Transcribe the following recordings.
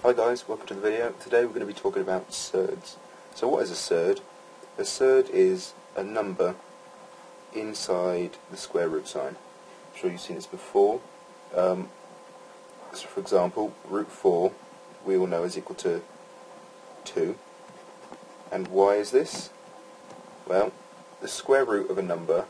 Hi guys, welcome to the video. Today we're going to be talking about surds. So what is a surd? A surd is a number inside the square root sign. I'm sure you've seen this before. So for example, root 4 we all know is equal to 2. And why is this? Well, the square root of a number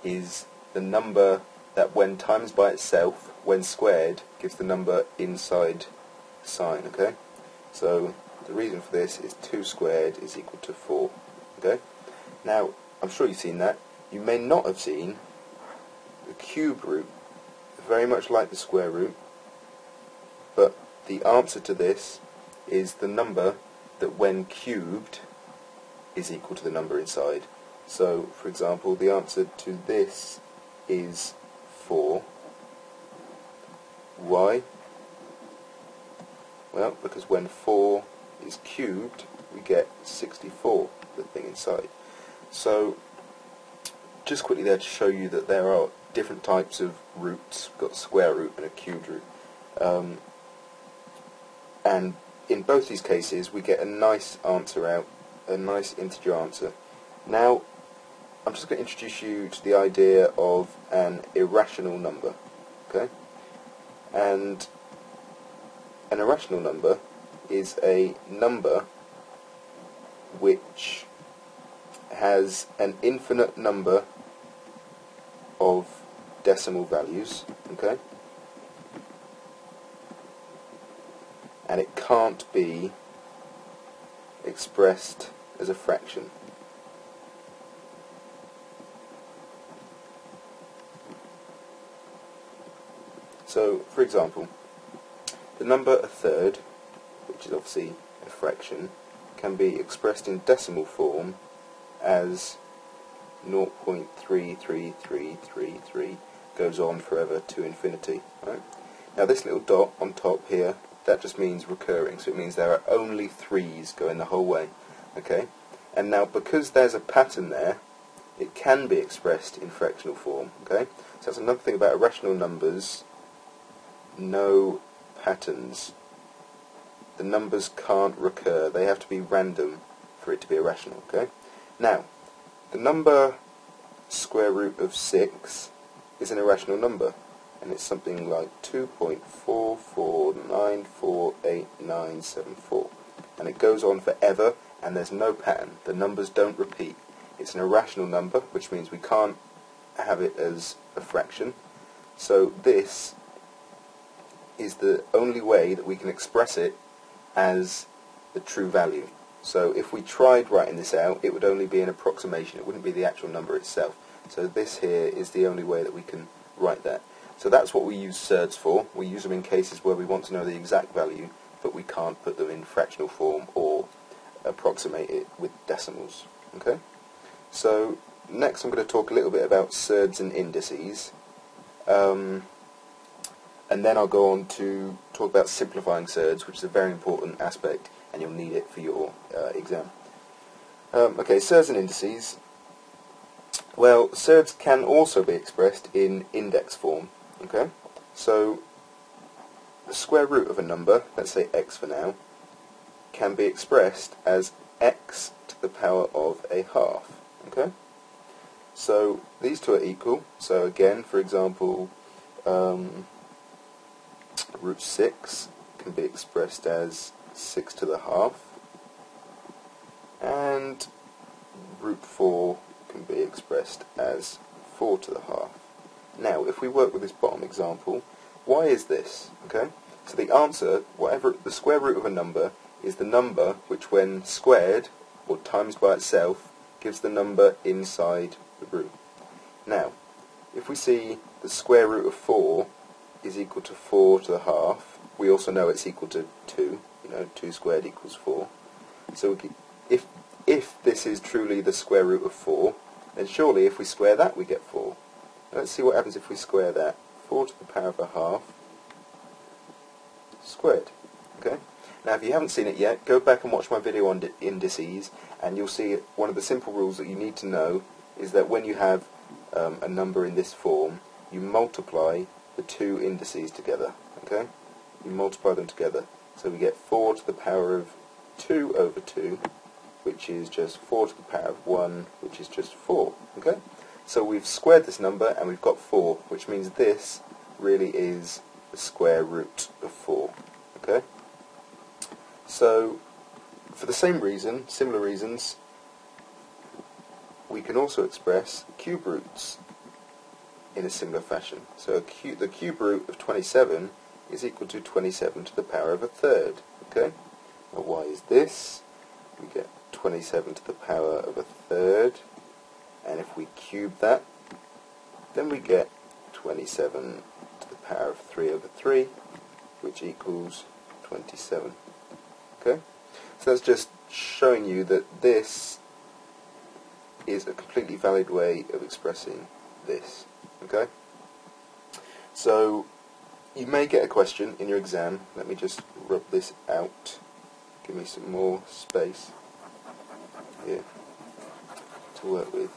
is the number that when times by itself, when squared, gives the number inside sign, okay? So the reason for this is 2 squared is equal to 4, okay? Now, I'm sure you've seen that. You may not have seen the cube root, very much like the square root, but the answer to this is the number that when cubed is equal to the number inside. So, for example, the answer to this is 4. Why? Well, because when 4 is cubed, we get 64, the thing inside. So, just quickly there to show you that there are different types of roots. We've got a square root and a cubed root. And in both these cases, we get a nice answer out, a nice integer answer. Now, I'm just going to introduce you to the idea of an irrational number, okay? And an irrational number is a number which has an infinite number of decimal values, okay? And it can't be expressed as a fraction. So, for example, the number a third, which is obviously a fraction, can be expressed in decimal form as 0.33333, goes on forever to infinity. Right? Now this little dot on top here, that just means recurring, so it means there are only 3s going the whole way. Okay? And now because there's a pattern there, it can be expressed in fractional form. Okay? So that's another thing about irrational numbers. No patterns. The numbers can't recur. They have to be random for it to be irrational. Okay? Now, the number square root of 6 is an irrational number, and it's something like 2.44948974, and it goes on forever, and there's no pattern. The numbers don't repeat. It's an irrational number, which means we can't have it as a fraction. So this is the only way that we can express it as the true value. So if we tried writing this out, it would only be an approximation. It wouldn't be the actual number itself. So this here is the only way that we can write that. So that's what we use surds for. We use them in cases where we want to know the exact value, but we can't put them in fractional form or approximate it with decimals. Okay? So next I'm going to talk a little bit about surds and indices. And then I'll go on to talk about simplifying surds, which is a very important aspect, and you'll need it for your exam. Okay, surds and indices. Well, surds can also be expressed in index form. Okay, so the square root of a number, let's say x for now, can be expressed as x to the power of a half. Okay, so these two are equal. So again, for example, root 6 can be expressed as 6 to the half, and root 4 can be expressed as 4 to the half. Now, if we work with this bottom example, why is this? Okay, so the answer, whatever the square root of a number, is the number which, when squared or times by itself, gives the number inside the root. Now, if we see the square root of 4 is equal to 4 to the half, we also know it's equal to 2. You know, 2 squared equals 4. So if this is truly the square root of 4, then surely if we square that we get 4. Let's see what happens if we square that. 4 to the power of a half squared. Okay. Now if you haven't seen it yet, go back and watch my video on indices, and you'll see one of the simple rules that you need to know is that when you have a number in this form, you multiply the two indices together. Okay, you multiply them together. So we get 4 to the power of 2 over 2, which is just 4 to the power of 1, which is just 4. Okay? So we've squared this number and we've got 4, which means this really is the square root of 4. Okay? So for the same reason, similar reasons, we can also express cube roots in a similar fashion. So the cube root of 27 is equal to 27 to the power of a third. Okay? Now why is this? We get 27 to the power of a third, and if we cube that, then we get 27 to the power of 3 over 3, which equals 27. Okay? So that's just showing you that this is a completely valid way of expressing this. Okay? So you may get a question in your exam. Let me just rub this out. Give me some more space here to work with.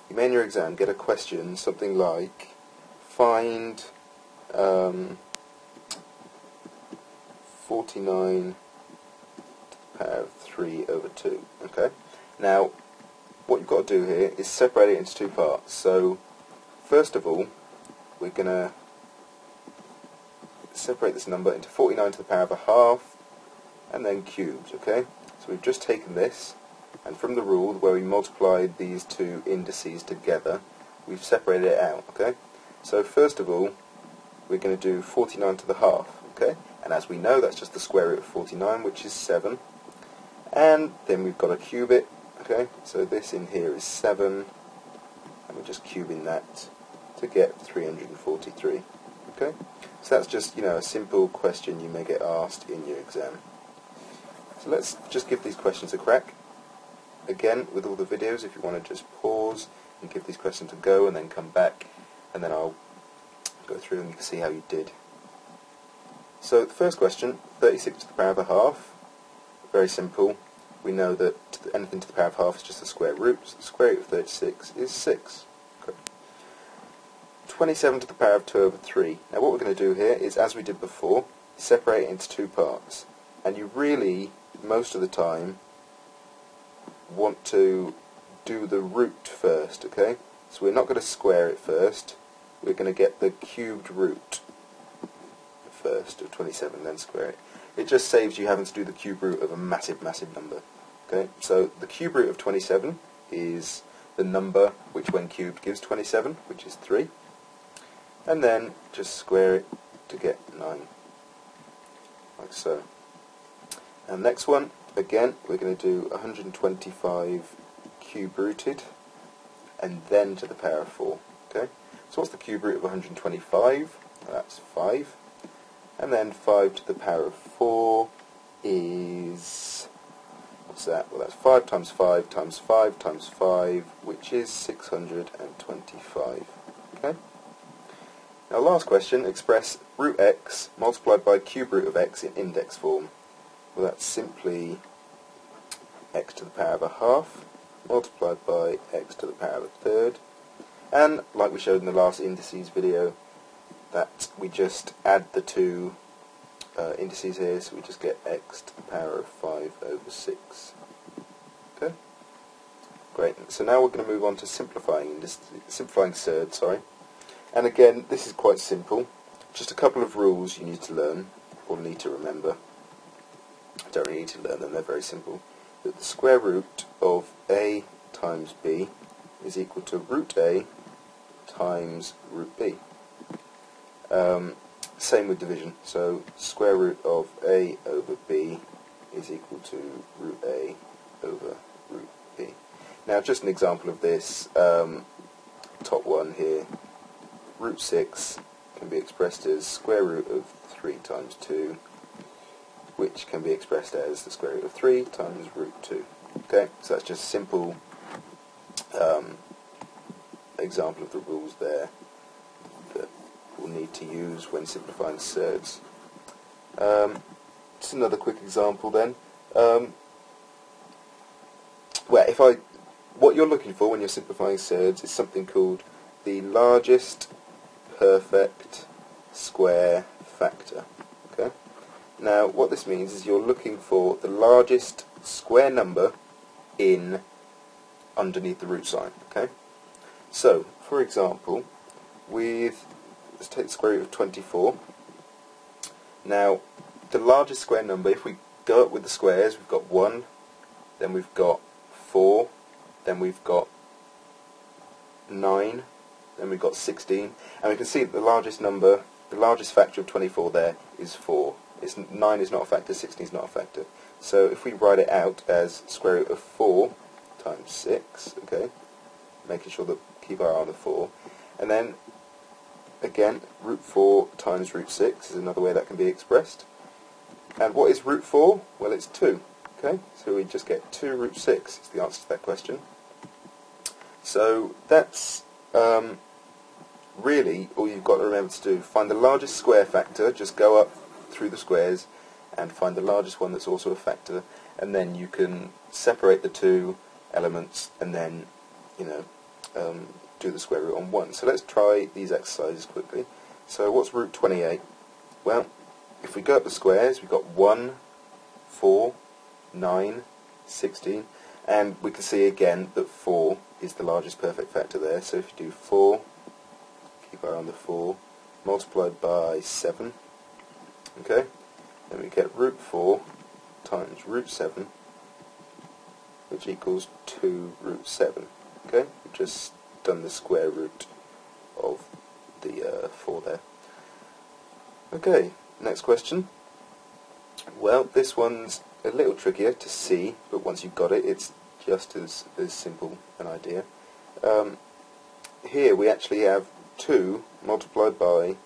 You may in your exam get a question something like, find 49 to the power of 3 over 2. Okay? Now, what you've got to do here is separate it into two parts. So, first of all, we're going to separate this number into 49 to the power of a half, and then cubes, okay? So we've just taken this, and from the rule where we multiplied these two indices together, we've separated it out, okay? So first of all, we're going to do 49 to the half, okay? And as we know, that's just the square root of 49, which is 7. And then we've got to cube it, okay? So this in here is 7, and we're just cubing that to get 343, okay? So that's just, a simple question you may get asked in your exam. So let's just give these questions a crack. Again, with all the videos, if you want to just pause and give these questions a go and then come back, and then I'll go through and you can see how you did. So the first question, 36 to the power of a half, very simple. We know that anything to the power of half is just the square root, so the square root of 36 is 6. Okay. 27 to the power of 2 over 3. Now what we're going to do here is, as we did before, separate it into two parts. And you really, most of the time, want to do the root first, okay? So we're not going to square it first, we're going to get the cubed root first of 27, then square it. It just saves you having to do the cube root of a massive, massive number. Okay, so the cube root of 27 is the number which when cubed gives 27, which is 3. And then just square it to get 9, like so. And next one, again, we're going to do 125 cube rooted, and then to the power of 4. Okay, so what's the cube root of 125? That's 5. And then 5 to the power of 4 is, what's that? Well, that's 5 times 5 times 5 times 5, which is 625. Okay? Now, last question, express root x multiplied by cube root of x in index form. Well, that's simply x to the power of a half multiplied by x to the power of a third. And, like we showed in the last indices video, that we just add the two indices here, so we just get x to the power of 5 over 6. Okay? Great. So now we're going to move on to simplifying surds, sorry. And again, this is quite simple. Just a couple of rules you need to learn, or need to remember. Don't really need to learn them, they're very simple. That the square root of a times b is equal to root a times root b. Same with division, so square root of a over b is equal to root a over root b. Now just an example of this, top one here, root 6 can be expressed as square root of 3 times 2, which can be expressed as the square root of 3 times root 2. Okay, so that's just a simple example of the rules there that we'll need to use when simplifying surds. Just another quick example then. What you're looking for when you're simplifying surds is something called the largest perfect square factor. Okay, Now what this means is you're looking for the largest square number in underneath the root sign. Okay. So for example, let's take the square root of 24. Now the largest square number, if we go up with the squares, we've got 1, then we've got 4, then we've got 9, then we've got 16, and we can see that the largest number, the largest factor of 24 there is 4. 9 is not a factor, 16 is not a factor. So if we write it out as square root of 4 times 6, okay, making sure that keep our eye on the 4, and then again root 4 times root 6 is another way that can be expressed. And what is root 4? Well, it's 2. Okay, so we just get 2 root 6 is the answer to that question. So that's really all you've got to remember to do. Find the largest square factor, just go up through the squares and find the largest one that's also a factor, and then you can separate the two elements and then, you know, do the square root on 1. So let's try these exercises quickly. So what's root 28? Well, if we go up the squares, we've got 1, 4, 9, 16, and we can see again that 4 is the largest perfect factor there. So if you do 4, keep our eye on the 4, multiplied by 7, okay, then we get root 4 times root 7, which equals 2 root 7. Okay, we've just done the square root of the 4 there. Okay, next question. Well, this one's a little trickier to see, but once you've got it, it's just as simple an idea. Here we actually have 2 multiplied by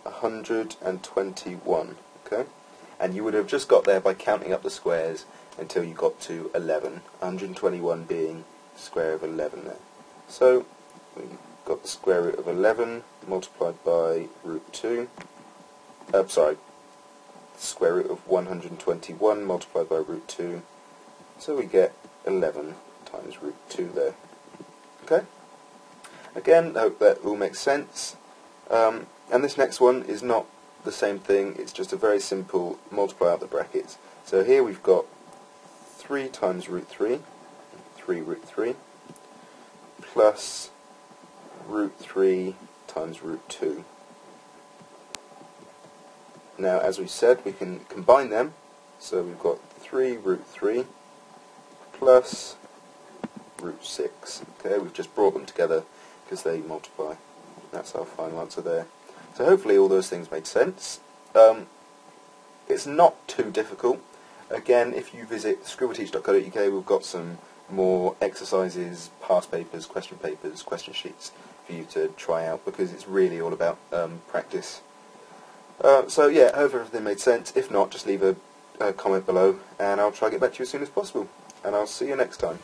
121, okay? And you would have just got there by counting up the squares until you got to 11, 121 being the square of 11 there. So we've got the square root of 11 multiplied by root 2, the square root of 121 multiplied by root 2, so we get 11 times root 2 there. Okay? Again, I hope that all makes sense. And this next one is not the same thing, it's just a very simple multiply out the brackets. So here we've got 3 times root 3, 3 root 3, plus root 3 times root 2. Now, as we said, we can combine them, so we've got 3 root 3 plus root 6. Okay, we've just brought them together because they multiply. That's our final answer there. So hopefully all those things made sense. It's not too difficult. Again, if you visit scribbleteach.co.uk, we've got some more exercises, past papers, question sheets for you to try out, because it's really all about practice. So yeah, I hope everything made sense. If not, just leave a comment below and I'll try to get back to you as soon as possible. And I'll see you next time.